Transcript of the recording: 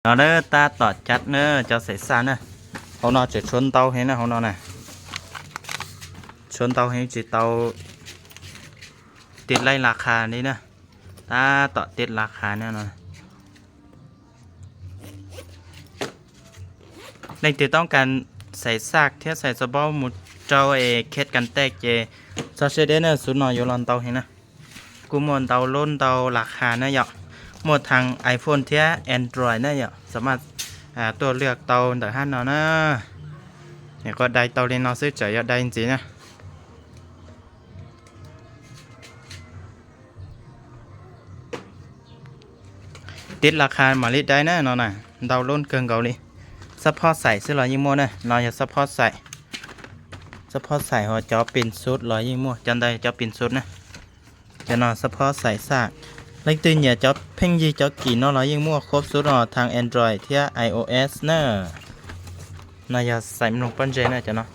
nó đó ta tọt chặt nữa cho xảy xa nữa hôm nó chỉ xuân tàu hết nè hôm nó này xuân tàu hết chỉ tàu tiết lấy lạc hà đi nè ta tọt tiết lạc hà nữa nè đây thìต้องการใส่ซากเทียใส่สบอมุดเจ้าเคสกันแตกเจซาเชเดนสุดหน่อยอยู่ลอนเตาเห็นนะกูมวนเตาล้นเตาราคาเนี่ยเหรอหมดทาง iPhone เทีย Android เนี่ยเหรอสามารถตัวเลือกเตาแต่ห้านเนาะนะเนี่ยก็ได้เตาเรียนเราซื้อใจได้จริงๆนะติดราคามาลิดได้นะเนาะนะเตาล้นเกินเกาหลีซัพพอร์ตใส่ซื้อ120นะเราจะซัพพอร์ตใส่หัวจอปิ่นสุด120จันได้จอปิ่นสุดนะจะนอนซัพพอร์ตใส่ซากเล็กตื่นอย่าจอเพ่งยีจอกี่นอน120ครบสุดทาง Android ที่ iOS นะน่าจะใส่มันลงปั้นเจนะจ้ะเนาะ